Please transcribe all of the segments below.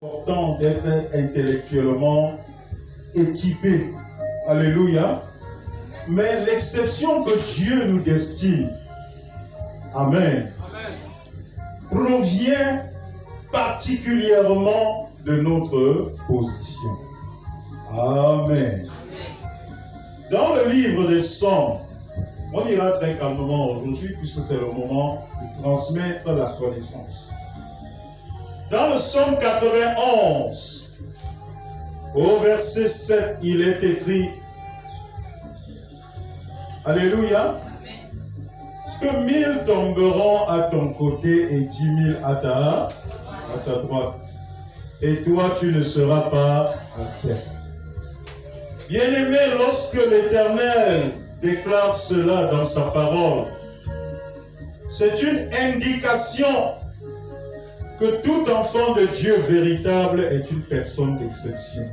important d'être intellectuellement équipé. Alléluia. Mais l'exception que Dieu nous destine, Amen, provient particulièrement de notre position. Amen. Dans le livre des Psaumes, on ira très calmement aujourd'hui puisque c'est le moment de transmettre la connaissance. Dans le Psaume 91, au verset 7, il est écrit, Alléluia, que 1000 tomberont à ton côté et 10 000 à ta droite. Et toi, tu ne seras pas à terre. Bien-aimé, lorsque l'Éternel déclare cela dans sa parole, c'est une indication que tout enfant de Dieu véritable est une personne d'exception.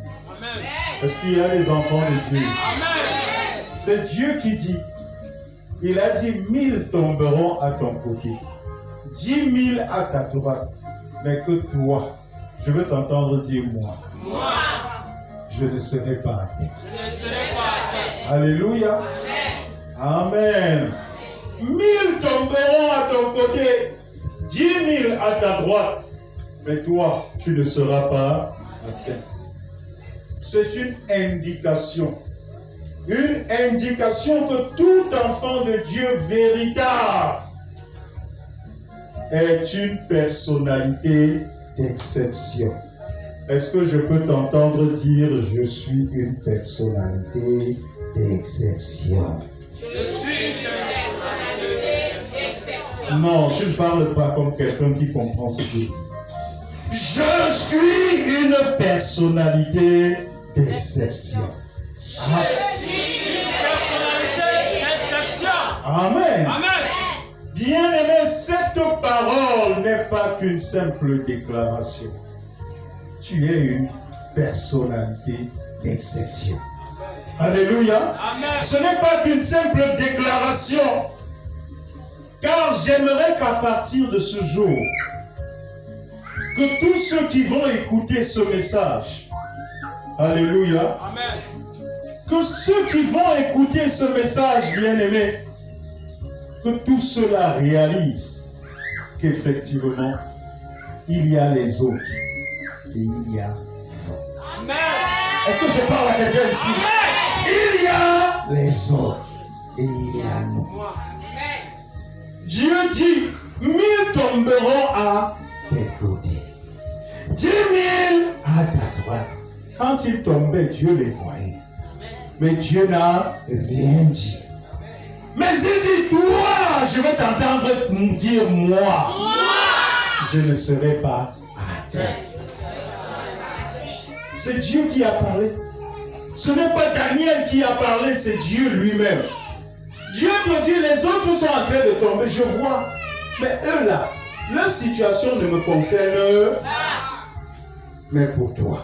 Est-ce qu'il y a des enfants de Dieu ici? C'est Dieu qui dit. Il a dit 1000 tomberont à ton côté, 10 000 à ta droite, mais que toi, je veux t'entendre dire moi. Je ne serai pas à terre. Alléluia. Amen. 1000 tomberont à ton côté, 10 000 à ta droite, mais toi, tu ne seras pas à terre. C'est une indication. Une indication que tout enfant de Dieu véritable est une personnalité d'exception. Est-ce que je peux t'entendre dire je suis une personnalité d'exception? Je suis une personnalité d'exception. Non, tu ne parles pas comme quelqu'un qui comprend ce que tu dis. Je suis une personnalité d'exception. Je suis une personnalité d'exception. Amen. Amen. Bien-aimé, cette parole n'est pas qu'une simple déclaration. Tu es une personnalité d'exception. Alléluia. Amen. Ce n'est pas qu'une simple déclaration. Car j'aimerais qu'à partir de ce jour, que tous ceux qui vont écouter ce message, Alléluia, Amen. que ceux qui vont écouter ce message, bien-aimé, que tout cela réalise qu'effectivement, il y a les autres et il y a vous. Amen. Est-ce que je parle à quelqu'un ici? Amen. Il y a les autres et il y a nous. Dieu dit, 1000 tomberont à tes côtés, 10 000 à ta droite. Quand ils tombaient, Dieu les voyait. Mais Dieu n'a rien dit. Mais il dit, toi, je vais t'entendre nous dire moi. Je ne serai pas à terre. C'est Dieu qui a parlé. Ce n'est pas Daniel qui a parlé, c'est Dieu lui-même. Dieu te dit, les autres sont en train de tomber, je vois. Mais eux là, leur situation ne me concerne pas. Mais pour toi.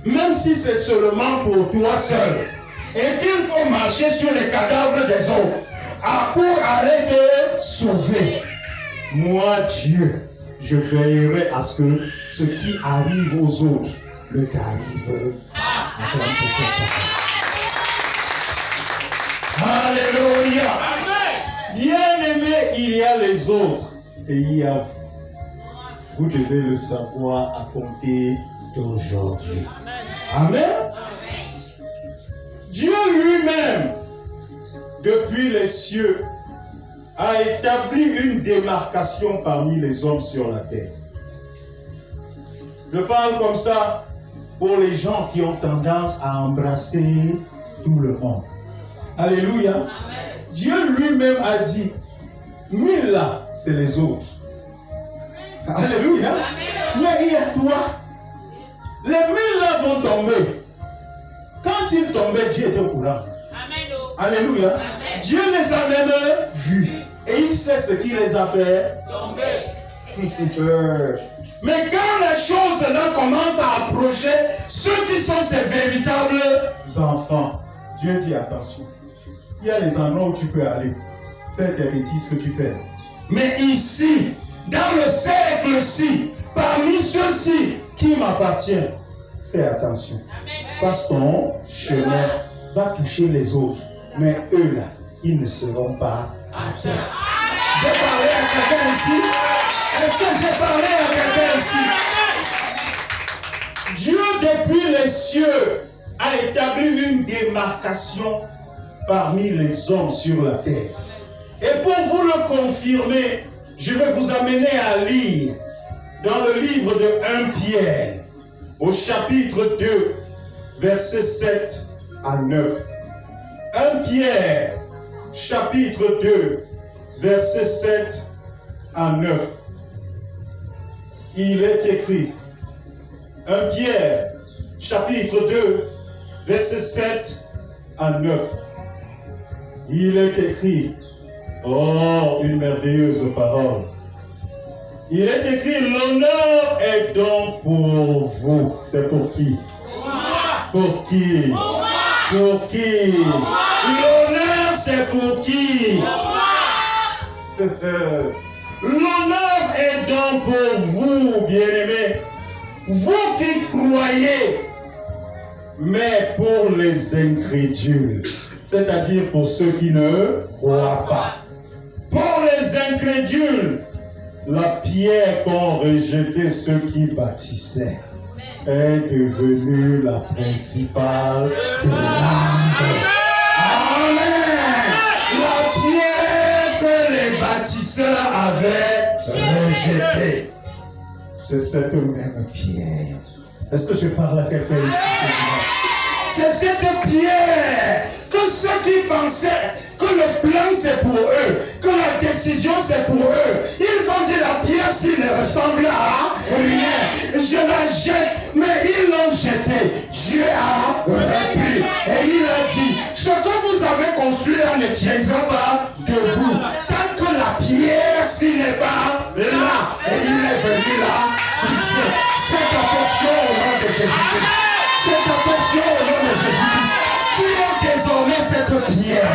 Même si c'est seulement pour toi seul. Et qu'il faut marcher sur les cadavres des autres. Pour arrêter de sauver. Moi, Dieu, je veillerai à ce que ce qui arrive aux autres ne t'arrive pas. Alléluia. Bien-aimé, il y a les autres et il y a vous. Vous devez le savoir à compter d'aujourd'hui. Amen. Dieu lui-même, depuis les cieux, a établi une démarcation parmi les hommes sur la terre. Je parle comme ça pour les gens qui ont tendance à embrasser tout le monde. Alléluia. Amen. Dieu lui-même a dit, 1000 là, c'est les autres. Alléluia. Amen. Mais il y a toi. Les 1000 là vont tomber. Quand ils tombaient, Dieu était au courant. Amen. Alléluia. Amen. Dieu les a même vus. Et il sait ce qui les a fait tomber. Mais quand les choses là commencent à approcher ceux qui sont ses véritables enfants, Dieu dit attention. Il y a les endroits où tu peux aller faire des bêtises que tu fais. Mais ici, dans le cercle-ci, parmi ceux-ci qui m'appartiennent. Fais attention. Parce que ton chemin va toucher les autres. Mais eux là, ils ne seront pas à terre. J'ai parlé à quelqu'un ici. Est-ce que j'ai parlé à quelqu'un ici? Dieu, depuis les cieux, a établi une démarcation parmi les hommes sur la terre. Et pour vous le confirmer, je vais vous amener à lire dans le livre de 1 Pierre, au chapitre 2, versets 7 à 9. 1 Pierre, chapitre 2, versets 7 à 9. Il est écrit, 1 Pierre, chapitre 2, versets 7 à 9. Il est écrit, oh, une merveilleuse parole. Il est écrit, l'honneur est donc pour vous. C'est pour qui? Pour qui? Pour qui? L'honneur, c'est pour qui? L'honneur est donc pour vous, bien-aimés. Vous qui croyez, mais pour les incrédules, c'est-à-dire pour ceux qui ne croient pas. Pour les incrédules, la pierre qu'ont rejetée ceux qui bâtissaient est devenue la principale de l'âme. Amen. La pierre que les bâtisseurs avaient rejetée, c'est cette même pierre. Est-ce que je parle à quelqu'un ici? C'est cette pierre que ceux qui pensaient que le plan c'est pour eux, que la décision c'est pour eux, ils ont dit la pierre s'il ne ressemble à rien, je la jette, mais ils l'ont jetée. Dieu a repris et il a dit, ce que vous avez construit là ne tiendra pas debout, tant que la pierre s'il n'est pas là, et il est venu là fixer. Cette attention au nom de Jésus-Christ. Cette attention au nom de Jésus-Christ. Tu es désormais cette pierre.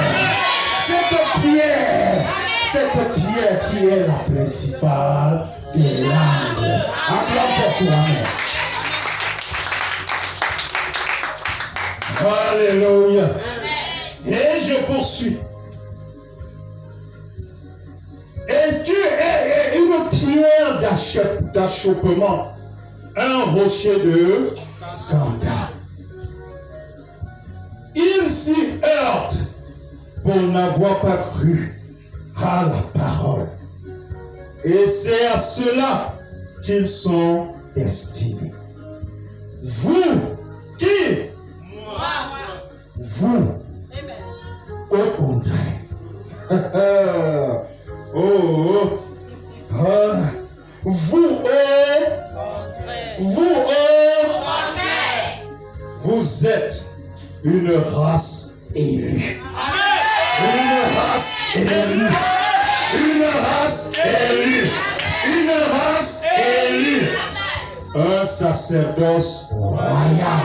Cette pierre qui est la principale de l'âme. Acclame pour toi-même. Alléluia. Et je poursuis. Et tu es une pierre d'achoppement, un rocher de scandale. Ils s'y heurtent pour n'avoir pas cru à la parole. Et c'est à cela qu'ils sont destinés. Vous, qui? Vous, au contraire. Vous êtes une race élue. Une race élue. Une race élue. Une race élue. Un sacerdoce royal.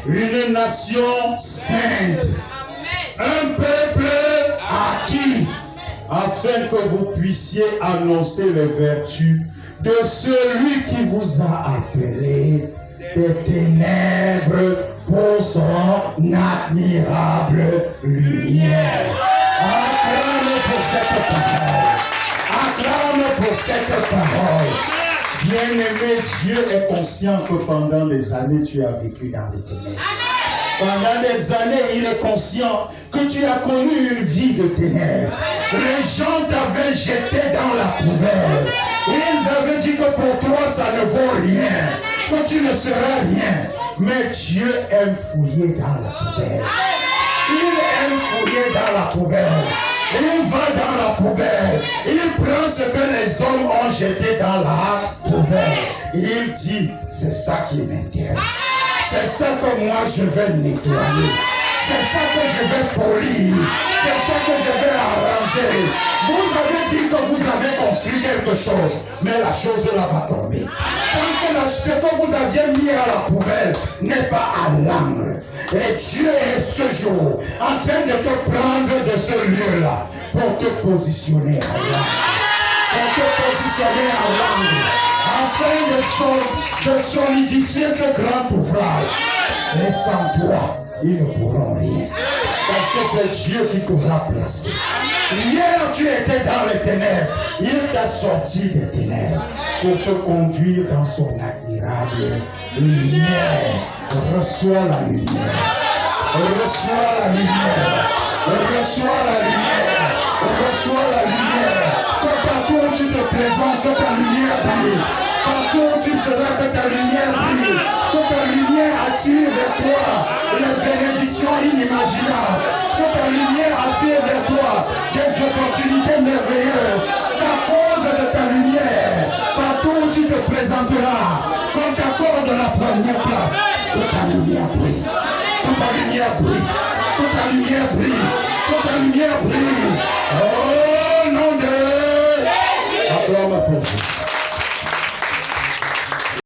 Une nation sainte. Un peuple acquis, afin que vous puissiez annoncer les vertus de celui qui vous a appelé des ténèbres pour son admirable lumière. Acclame pour cette parole. Acclame pour cette parole. Bien-aimé, Dieu est conscient que pendant des années, tu as vécu dans les ténèbres. Pendant des années, il est conscient que tu as connu une vie de ténèbres. Les gens t'avaient jeté dans la poubelle. Ils avaient dit que pour toi, ça ne vaut rien, que tu ne seras rien. Mais Dieu aime fouiller dans la poubelle. Il aime fouiller dans la poubelle. Il va dans la poubelle. Il prend ce que les hommes ont jeté dans la poubelle. Il dit, c'est ça qui m'intéresse. C'est ça que moi je vais nettoyer. C'est ça que je vais polir. C'est ça que je vais arranger. Vous avez dit que vous avez construit quelque chose, mais la chose là va tomber. Tant que ce que vous aviez mis à la poubelle n'est pas à l'angle. Et Dieu est ce jour en train de te prendre de ce lieu-là pour te positionner à l'angle. pour te positionner en langue, afin de solidifier ce grand ouvrage. Et sans toi, ils ne pourront rien. Parce que c'est Dieu qui t'aura placé. Hier, tu étais dans les ténèbres. Il t'a sorti des ténèbres pour te conduire dans son admirable lumière. Reçois la lumière. Reçois la lumière. Reçois la lumière. Reçois la lumière. Que partout où tu te présentes, que ta lumière brille. Partout où tu seras, que ta lumière brille. Que ta lumière attire vers toi les bénédictions inimaginables. Que ta lumière attire vers toi des opportunités merveilleuses. À cause de ta lumière, partout où tu te présenteras, qu'on t'accorde la première place. Que ta lumière brille. Que ta lumière brille. Que ta lumière brille. Que ta lumière brille. Oh, nom de... Acclame pour Jésus.